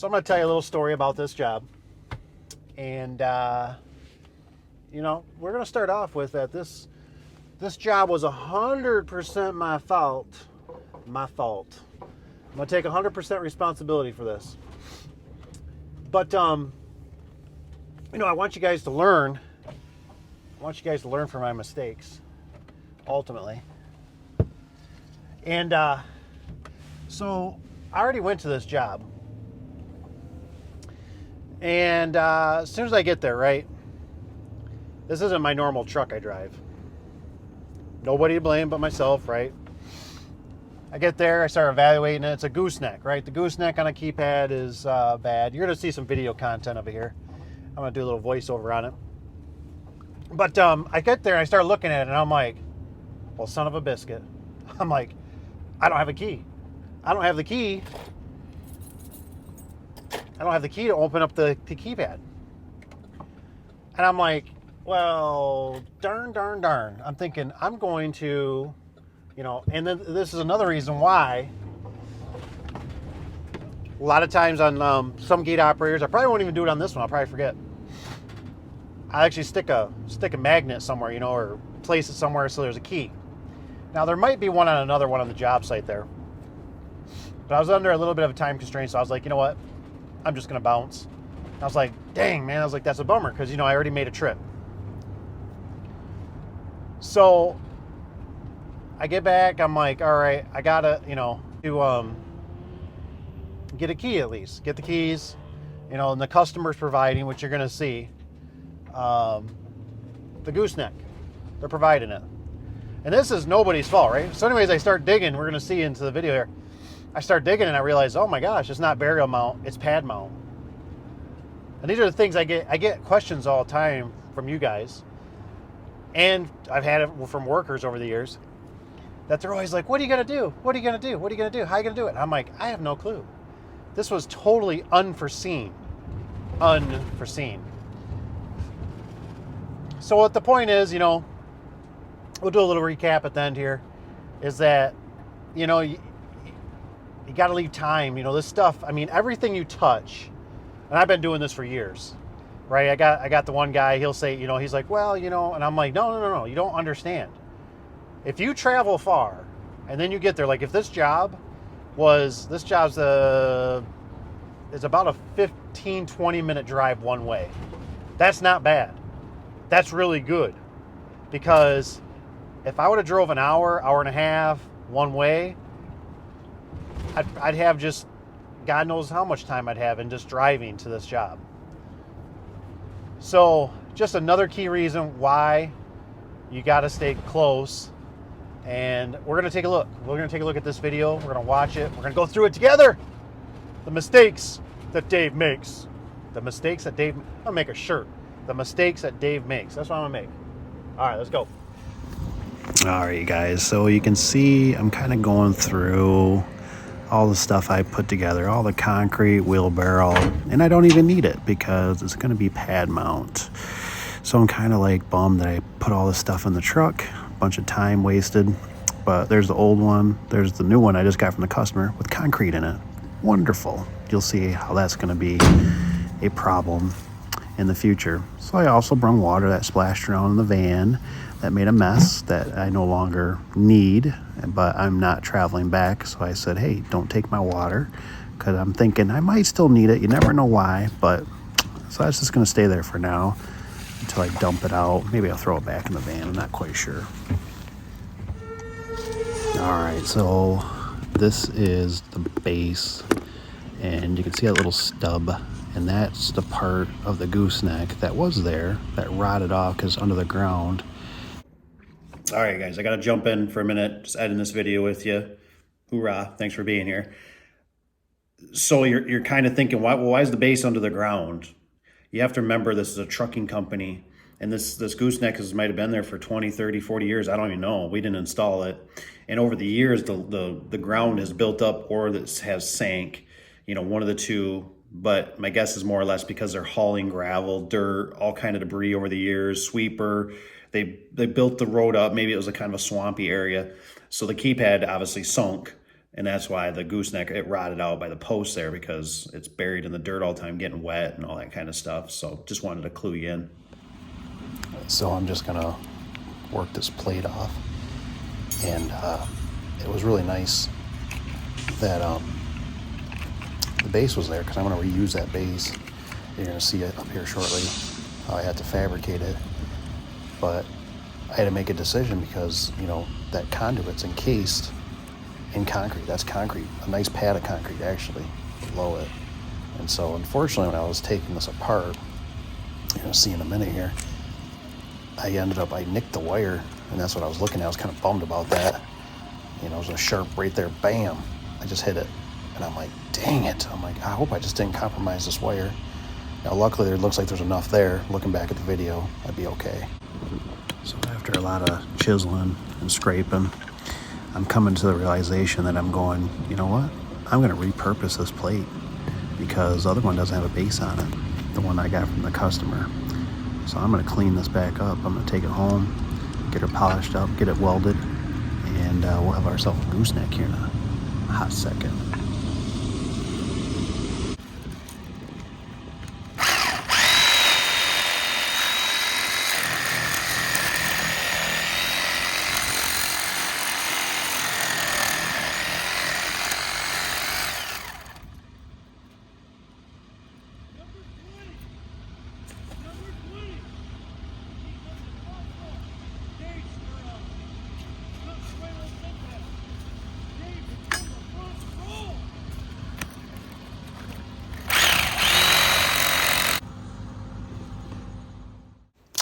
So I'm going to tell you a little story about this job. And, you know, we're going to start off with that this job was 100% my fault. My fault. I'm going to take 100% responsibility for this. But, you know, I want you guys to learn. I want you guys to learn from my mistakes, ultimately. And so I already went to this job. And as soon as I get there, right, this isn't my normal truck I drive. Nobody to blame but myself, right? I get there, I start evaluating it. It's a gooseneck, right? The gooseneck on a keypad is bad. You're going to see some video content over here. I'm going to do a little voiceover on it. But I get there and I start looking at it and I'm like, well, son of a biscuit. I'm like, I don't have a key. I don't have the key. I don't have the key to open up the keypad. And I'm like, well, darn. I'm thinking I'm going to, you know, and then this is another reason why a lot of times on some gate operators, I probably won't even do it on this one. I'll probably forget. I actually stick a magnet somewhere, you know, or place it somewhere so there's a key. Now there might be one on another one on the job site there, but I was under a little bit of a time constraint, so I was like, you know what, I'm just gonna bounce. I was like, dang man, I was like, that's a bummer because, you know, I already made a trip. So I get back, I'm like, all right, I gotta, you know, to get a key at least, get the keys, you know, and the customer's providing, which you're gonna see, the gooseneck, they're providing it. And this is nobody's fault, right? So anyways, I start digging, we're gonna see into the video here. I start digging and I realize, oh my gosh, it's not burial mount, it's pad mount. And these are the things I get questions all the time from you guys. And I've had it from workers over the years that they're always like, what are you going to do? What are you going to do? What are you going to do? How are you going to do it? And I'm like, I have no clue. This was totally unforeseen. Unforeseen. So what the point is, you know, we'll do a little recap at the end here, is that, you know, you got to leave time. You know, this stuff, I mean, everything you touch, and I've been doing this for years. Right, I got the one guy, he'll say, you know, he's like, well, you know, and I'm like, no, you don't understand. If you travel far and then you get there, like if this job's is about a 15-20 minute drive one way. That's not bad. That's really good. Because if I would have drove an hour and a half one way, I'd have just, God knows how much time I'd have in just driving to this job. So just another key reason why you got to stay close. And we're going to take a look. We're going to take a look at this video. We're going to watch it. We're going to go through it together. The mistakes that Dave makes. The mistakes that Dave... I'm going to make a shirt. The mistakes that Dave makes. That's what I'm going to make. All right, let's go. All right, guys. So you can see I'm kind of going through all the stuff I put together, all the concrete, wheelbarrow, and I don't even need it because it's going to be pad mount. So I'm kind of like bummed that I put all this stuff in the truck, a bunch of time wasted. But there's the old one, there's the new one I just got from the customer with concrete in it. Wonderful. You'll see how that's going to be a problem in the future. So I also brought water that splashed around in the van that made a mess that I no longer need, but I'm not traveling back. So I said, hey, don't take my water, because I'm thinking I might still need it. You never know why, but so that's just going to stay there for now until I dump it out. Maybe I'll throw it back in the van. I'm not quite sure. All right, so this is the base, and you can see that little stub, and that's the part of the gooseneck that was there that rotted off because under the ground. All right, guys, I got to jump in for a minute, just editing this video with you. Hoorah, thanks for being here. So you're kind of thinking, why is the base under the ground? You have to remember this is a trucking company, and this gooseneck might have been there for 20, 30, 40 years. I don't even know. We didn't install it. And over the years, the ground has built up or this has sank, you know, one of the two. But my guess is more or less because they're hauling gravel, dirt, all kind of debris over the years, sweeper. They built the road up. Maybe it was a kind of a swampy area. So the keypad obviously sunk And that's why the gooseneck, it rotted out by the post there because it's buried in the dirt all the time, getting wet and all that kind of stuff. So just wanted to clue you in. So I'm just gonna work this plate off. And it was really nice that the base was there, because I'm gonna reuse that base. You're gonna see it up here shortly, how I had to fabricate it. But I had to make a decision because, you know, that conduit's encased in concrete. That's concrete, a nice pad of concrete actually below it. And so unfortunately, when I was taking this apart, you're gonna see in a minute here, I nicked the wire, and that's what I was looking at. I was kind of bummed about that. You know, it was a sharp right there, bam, I just hit it. And I'm like, dang it. I'm like, I hope I just didn't compromise this wire. Now, luckily, it looks like there's enough there. Looking back at the video, I'd be okay. So after a lot of chiseling and scraping, I'm coming to the realization that I'm going, you know what? I'm going to repurpose this plate because the other one doesn't have a base on it, the one I got from the customer. So I'm going to clean this back up. I'm going to take it home, get her polished up, get it welded, and we'll have ourselves a gooseneck here in a hot second.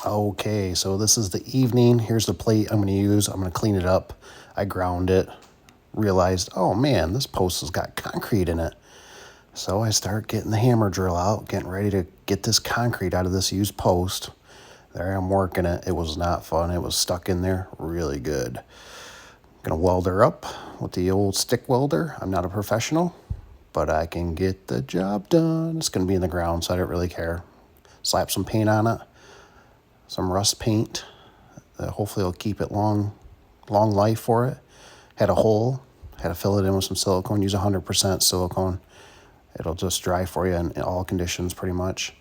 Okay, so this is the evening. Here's the plate I'm going to use. I'm going to clean it up. I ground it, realized, oh man, this post has got concrete in it. So I start getting the hammer drill out, getting ready to get this concrete out of this used post. There I'm working it. It was not fun. It was stuck in there really good. I'm going to weld her up with the old stick welder. I'm not a professional, but I can get the job done. It's going to be in the ground, so I don't really care. Slap some paint on it. Some rust paint. Hopefully it'll keep it long life for it. Had a hole. Had to fill it in with some silicone. Use 100% silicone. It'll just dry for you in all conditions pretty much.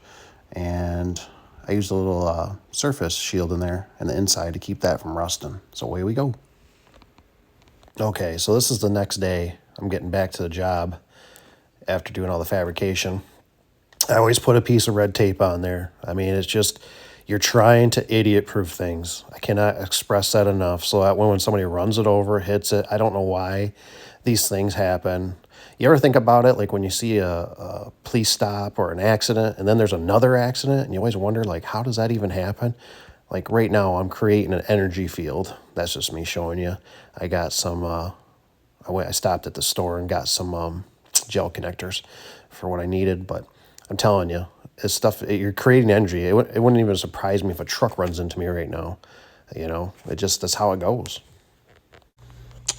And I used a little surface shield in there and the inside to keep that from rusting. So away we go. Okay, so this is the next day. I'm getting back to the job after doing all the fabrication. I always put a piece of red tape on there. I mean, it's just, you're trying to idiot-proof things. I cannot express that enough. So that when somebody runs it over, hits it, I don't know why these things happen. You ever think about it, like when you see a police stop or an accident, and then there's another accident, and you always wonder, like, how does that even happen? Like right now, I'm creating an energy field. That's just me showing you. I got some, I stopped at the store and got some gel connectors for what I needed, but I'm telling you, it's stuff, you're creating energy. It wouldn't even surprise me if a truck runs into me right now. You know, that's how it goes.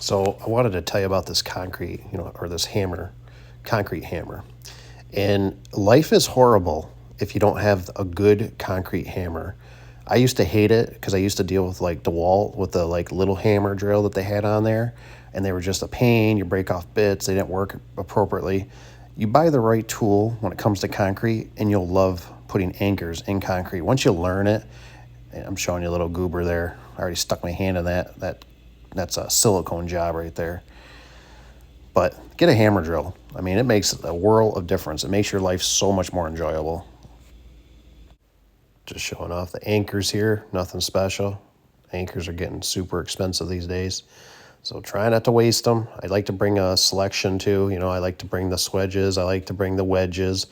So I wanted to tell you about this concrete, or this concrete hammer. And life is horrible if you don't have a good concrete hammer. I used to hate it because I used to deal with like DeWalt with the like little hammer drill that they had on there, and they were just a pain. You break off bits, they didn't work appropriately. You buy the right tool when it comes to concrete, and you'll love putting anchors in concrete. Once you learn it, and I'm showing you a little goober there. I already stuck my hand in that. That's a silicone job right there. But get a hammer drill. I mean, it makes a world of difference. It makes your life so much more enjoyable. Just showing off the anchors here, nothing special. Anchors are getting super expensive these days. So try not to waste them. I like to bring a selection too. I like to bring the swedges. I like to bring the wedges.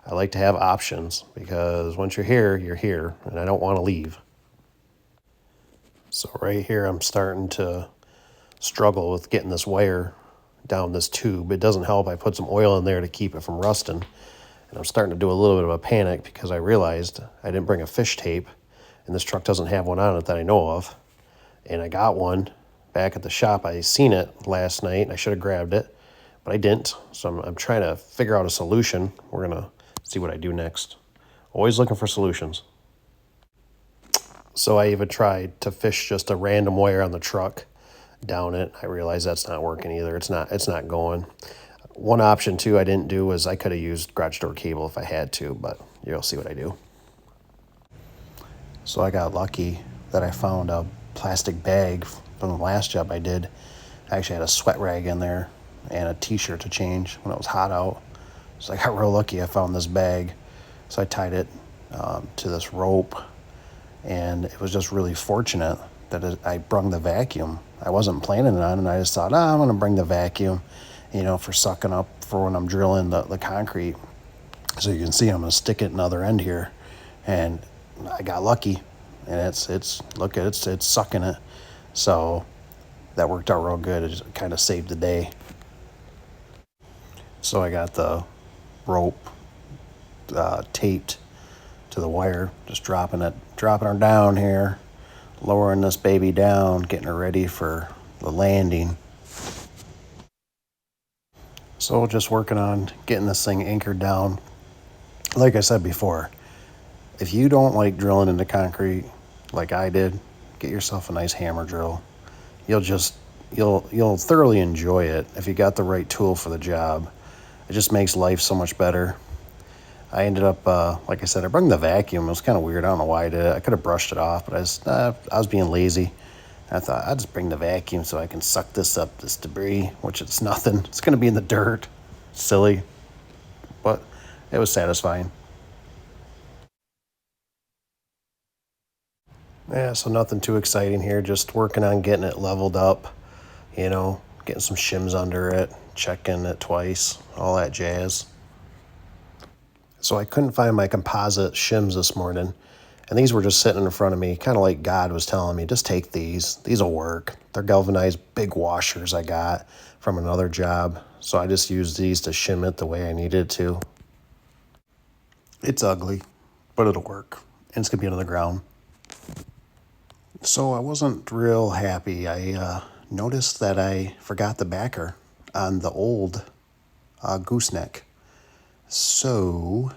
I like to have options because once you're here, and I don't want to leave. So right here, I'm starting to struggle with getting this wire down this tube. It doesn't help. I put some oil in there to keep it from rusting. And I'm starting to do a little bit of a panic because I realized I didn't bring a fish tape, and this truck doesn't have one on it that I know of. And I got one back at the shop. I seen it last night, and I should have grabbed it, but I didn't. So I'm trying to figure out a solution. We're going to see what I do next. Always looking for solutions. So I even tried to fish just a random wire on the truck down it. I realized that's not working either. It's not going. One option too I didn't do was I could have used garage door cable if I had to, but you'll see what I do. So I got lucky that I found a plastic bag from the last job I did. I actually had a sweat rag in there and a t-shirt to change when it was hot out. So I got real lucky I found this bag. So I tied it to this rope, and it was just really fortunate that I brung the vacuum. I wasn't planning on it, and I just thought, I'm going to bring the vacuum, for sucking up for when I'm drilling the concrete. So you can see I'm going to stick it in the other end here, and I got lucky, and it's sucking it. So that worked out real good. It just kind of saved the day. So I got the rope taped to the wire, just dropping her down here, lowering this baby down, getting her ready for the landing. So just working on getting this thing anchored down. Like I said before, if you don't like drilling into concrete like I did, get yourself a nice hammer drill. You'll thoroughly enjoy it if you got the right tool for the job. It just makes life so much better. I ended up, like I said, I brought the vacuum. It was kind of weird. I don't know why I did it. I could have brushed it off, but I was being lazy. I thought I'd just bring the vacuum so I can suck this debris, which it's nothing. It's going to be in the dirt. Silly, but it was satisfying. Yeah, so nothing too exciting here. Just working on getting it leveled up, getting some shims under it, checking it twice, all that jazz. So I couldn't find my composite shims this morning, and these were just sitting in front of me, kind of like God was telling me, just take these. These will work. They're galvanized big washers I got from another job, so I just used these to shim it the way I needed to. It's ugly, but it'll work, and it's going to be under the ground. So I wasn't real happy. I noticed that I forgot the backer on the old Gooseneck. So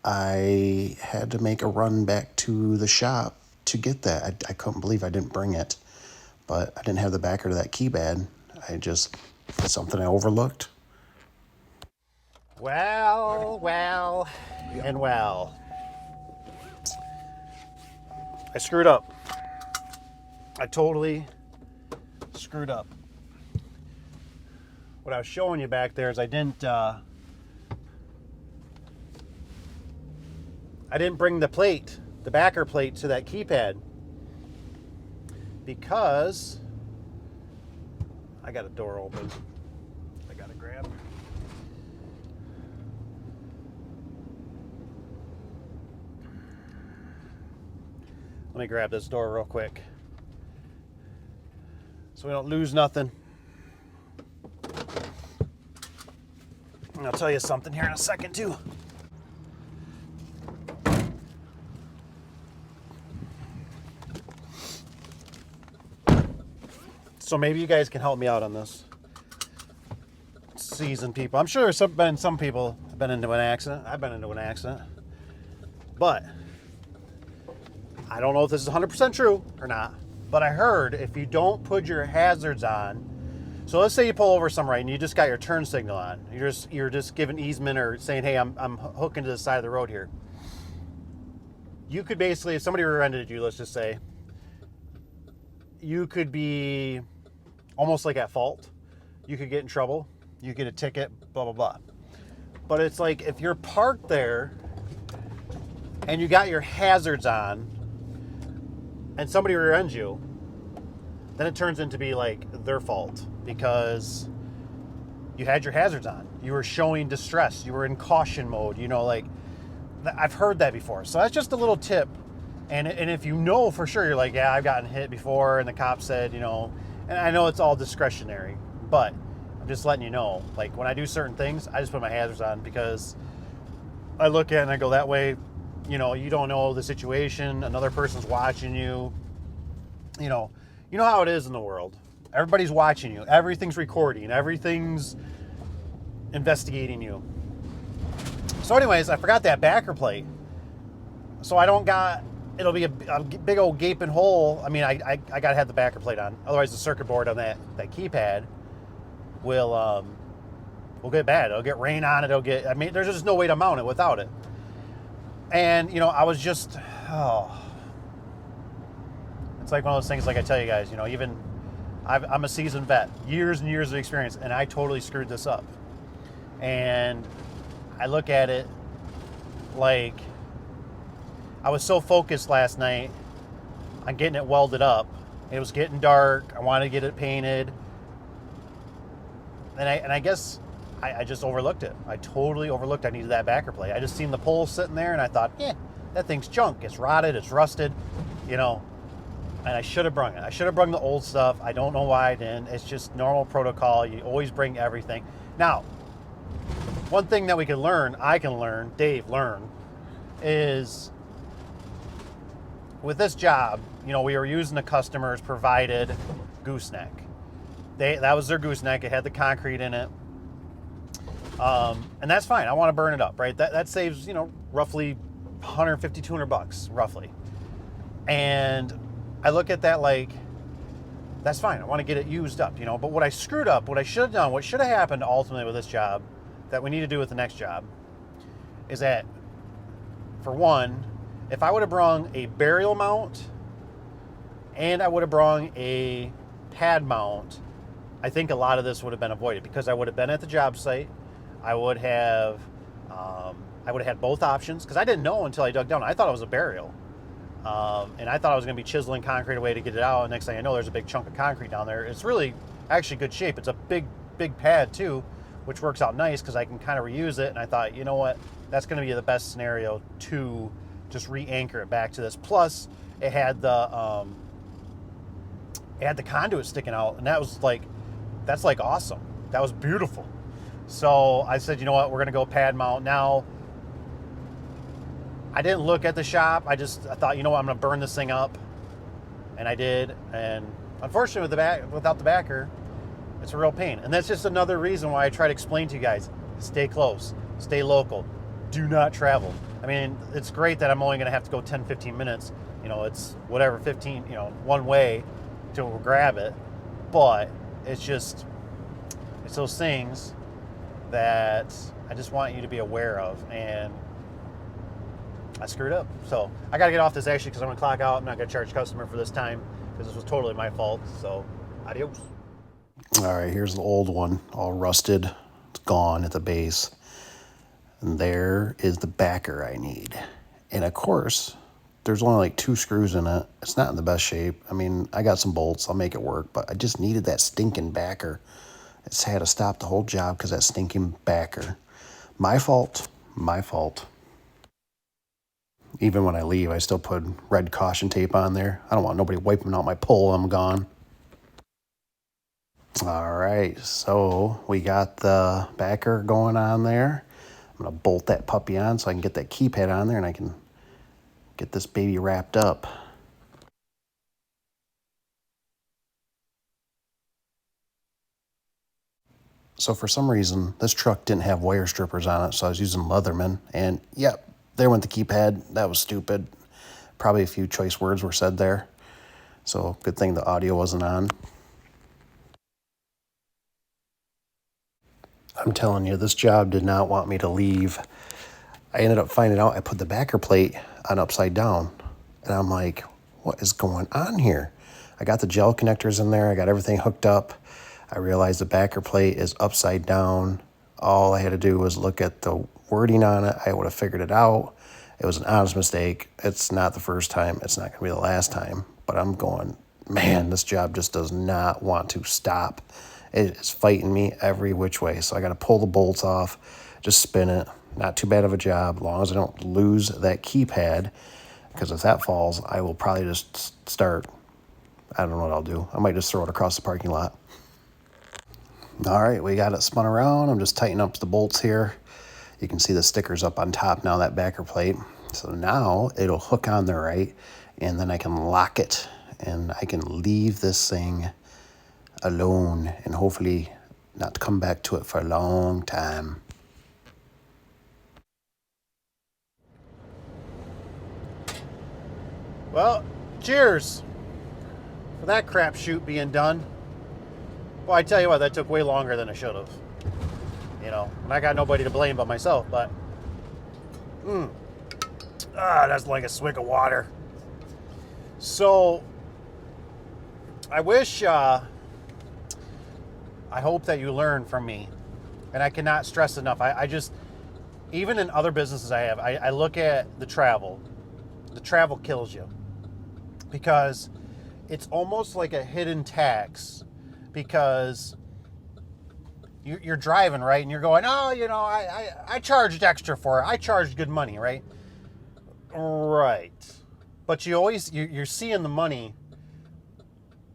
I had to make a run back to the shop to get that. I couldn't believe I didn't bring it, but I didn't have the backer to that keypad. Something I overlooked. Well, and well. I screwed up. I totally screwed up. What I was showing you back there is I didn't bring the plate, the backer plate, to that keypad because I got a door open. I gotta grab. Let me grab this door real quick so we don't lose nothing. And I'll tell you something here in a second too. So maybe you guys can help me out on this. Seasoned people. I'm sure there's some people have been into an accident. I've been into an accident. But I don't know if this is 100% true or not. But I heard if you don't put your hazards on, so let's say you pull over somewhere and you just got your turn signal on. You're just giving easement or saying, hey, I'm hooking to the side of the road here. You could basically, if somebody rear-ended you, let's just say, you could be almost like at fault. You could get in trouble. You get a ticket, blah, blah, blah. But it's like if you're parked there and you got your hazards on and somebody rear-ends you, then it turns into be like their fault because you had your hazards on. You were showing distress. You were in caution mode. I've heard that before. So that's just a little tip. And if you know for sure, you're like, yeah, I've gotten hit before, and the cop said, and I know it's all discretionary, but I'm just letting you know, like when I do certain things, I just put my hazards on because I look at it and I go, that way, you don't know the situation, another person's watching you, you know how it is in the world. Everybody's watching you, everything's recording, everything's investigating you. So anyways, I forgot that backer plate. So I don't got it'll be a big old gaping hole. I mean, I gotta have the backer plate on, otherwise the circuit board on that keypad will get bad. It'll get rain on it. I mean, there's just no way to mount it without it. And I was just, it's like one of those things. Like I tell you guys, even I'm a seasoned vet, years and years of experience, and I totally screwed this up. And I look at it like I was so focused last night on getting it welded up. It was getting dark. I wanted to get it painted. And I guess I just overlooked it. I totally overlooked I needed that backer plate. I just seen the pole sitting there and I thought, that thing's junk. It's rotted, it's rusted, and I should have brung it. I should have brung the old stuff. I don't know why I didn't. It's just normal protocol. You always bring everything. Now, one thing that I can learn, Dave learn, is with this job, we were using the customer's provided gooseneck. That was their gooseneck. It had the concrete in it. And that's fine. I want to burn it up, right? That saves, roughly $150, $200, roughly. And I look at that like, that's fine. I want to get it used up, But what I screwed up, what I should have done, what should have happened ultimately with this job that we need to do with the next job is that, for one, if I would have brung a burial mount and I would have brung a pad mount, I think a lot of this would have been avoided because I would have been at the job site. I would have had both options because I didn't know until I dug down. I thought it was a burial. And I thought I was going to be chiseling concrete away to get it out. And next thing I know, there's a big chunk of concrete down there. It's really actually good shape. It's a big pad too, which works out nice because I can kind of reuse it. And I thought, you know what, that's going to be the best scenario to just re-anchor it back to this. Plus, it had the conduit sticking out, and that's awesome. That was beautiful. So I said, you know what, we're going to go pad mount now. I didn't look at the shop. I thought, I'm going to burn this thing up. And I did. And unfortunately, without the backer, it's a real pain. And that's just another reason why I try to explain to you guys, stay close, stay local, do not travel. I mean, it's great that I'm only going to have to go 10, 15 minutes. It's whatever, 15, one way to grab it. But it's those things that I just want you to be aware of. And I screwed up. So I got to get off this actually because I'm going to clock out. I'm not going to charge customer for this time because this was totally my fault. So adios. All right, here's the old one, all rusted. It's gone at the base. And there is the backer I need. And of course, there's only like 2 screws in it. It's not in the best shape. I mean, I got some bolts. I'll make it work. But I just needed that stinking backer. It's had to stop the whole job because that stinking backer. My fault. My fault. Even when I leave, I still put red caution tape on there. I don't want nobody wiping out my pole. I'm gone. All right, so we got the backer going on there. I'm going to bolt that puppy on so I can get that keypad on there and I can get this baby wrapped up. So for some reason, this truck didn't have wire strippers on it, so I was using Leatherman. And yep, there went the keypad. That was stupid. Probably a few choice words were said there. So good thing the audio wasn't on. I'm telling you, this job did not want me to leave. I ended up finding out I put the backer plate on upside down. And I'm like, what is going on here? I got the gel connectors in there. I got everything hooked up. I realized the backer plate is upside down. All I had to do was look at the wording on it. I would have figured it out. It was an honest mistake. It's not the first time. It's not going to be the last time. But I'm going, man, this job just does not want to stop. It is fighting me every which way. So I got to pull the bolts off, just spin it. Not too bad of a job, as long as I don't lose that keypad. Because if that falls, I will probably just start, I don't know what I'll do. I might just throw it across the parking lot. All right, we got it spun around. I'm just tightening up the bolts here. You can see the stickers up on top now, that backer plate. So now it'll hook on there right, and then I can lock it, and I can leave this thing alone, and hopefully not come back to it for a long time. Well, cheers for that crapshoot being done. Well, I tell you what, that took way longer than it should have. You know, and I got nobody to blame but myself, but that's like a swig of water. So I wish, I hope that you learn from me, and I cannot stress enough. I just, even in other businesses I have, I look at the travel. The travel kills you because it's almost like a hidden tax, because you're driving, right? And you're going, oh, you know, I charged extra for it. I charged good money, right? Right. But you're seeing the money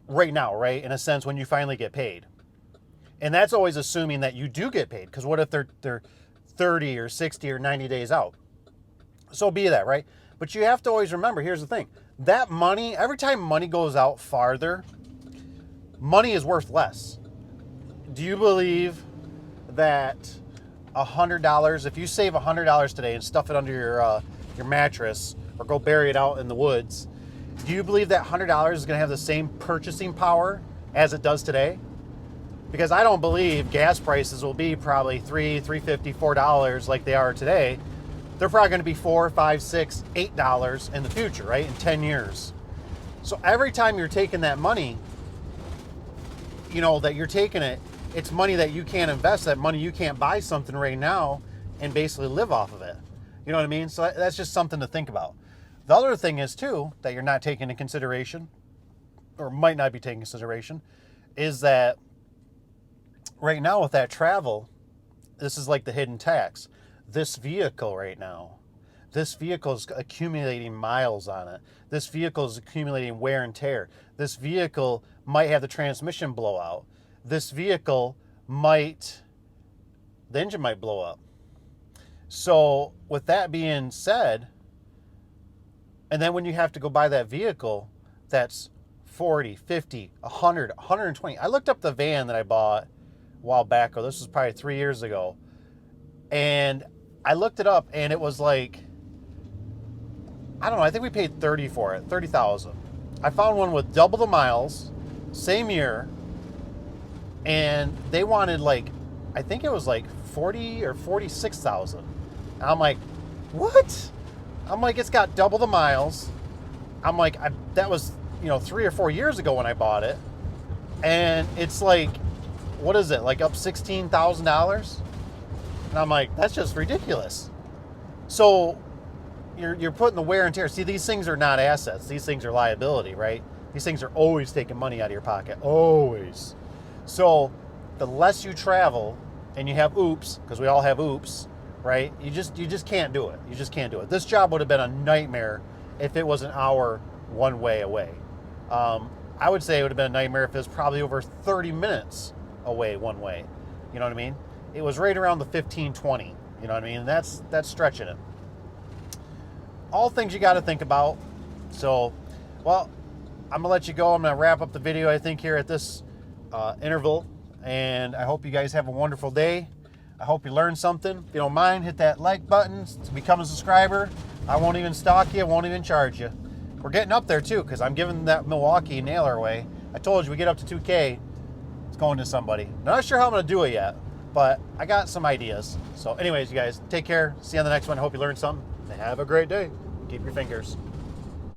right now, right? In a sense, when you finally get paid. And that's always assuming that you do get paid, because what if they're 30 or 60 or 90 days out? So be that, right? But you have to always remember, here's the thing. That money, every time money goes out farther, money is worth less. Do you believe that $100, if you save $100 today and stuff it under your mattress or go bury it out in the woods, do you believe that $100 is going to have the same purchasing power as it does today? Because I don't believe gas prices will be probably $3.50, $4 like they are today. They're probably going to be $4, $5, $6, $8 in the future, right? In 10 years. So every time you're taking that money, you know, that you're taking it, it's money that you can't invest, that money you can't buy something right now and basically live off of it. You know what I mean? So that's just something to think about. The other thing is, too, that you're not taking into consideration, or might not be taking into consideration, is that right now with that travel, this is like the hidden tax. This vehicle right now, this vehicle is accumulating miles on it. This vehicle is accumulating wear and tear. This vehicle might have the transmission blow out. This vehicle the engine might blow up. So with that being said, and then when you have to go buy that vehicle, that's 40, 50, 100, 120. I looked up the van that I bought a while back, or this was probably 3 years ago. And I looked it up and it was like, I don't know, I think we paid 30 for it, 30,000. I found one with double the miles, same year, and they wanted like, I think it was like 40 or 46,000. I'm like, what? I'm like, it's got double the miles. I'm like, that was, 3 or 4 years ago when I bought it. And it's like, what is it? Like up $16,000? And I'm like, that's just ridiculous. So you're putting the wear and tear. See, these things are not assets. These things are liability, right? These things are always taking money out of your pocket. Always. So the less you travel and you have oops, because we all have oops, right? You just can't do it. You just can't do it. This job would have been a nightmare if it was an hour one way away. I would say it would have been a nightmare if it was probably over 30 minutes away one way. You know what I mean? It was right around the 15, 20. You know what I mean? That's stretching it. All things you got to think about. So, well, I'm going to let you go. I'm going to wrap up the video, I think, here at this interval. And I hope you guys have a wonderful day. I hope you learned something. If you don't mind, hit that like button to become a subscriber. I won't even stalk you. I won't even charge you. We're getting up there, too, because I'm giving that Milwaukee nailer away. I told you, we get up to 2K, it's going to somebody. Not sure how I'm going to do it yet, but I got some ideas. So anyways, you guys, take care. See you on the next one. I hope you learned something. Have a great day. Keep your fingers.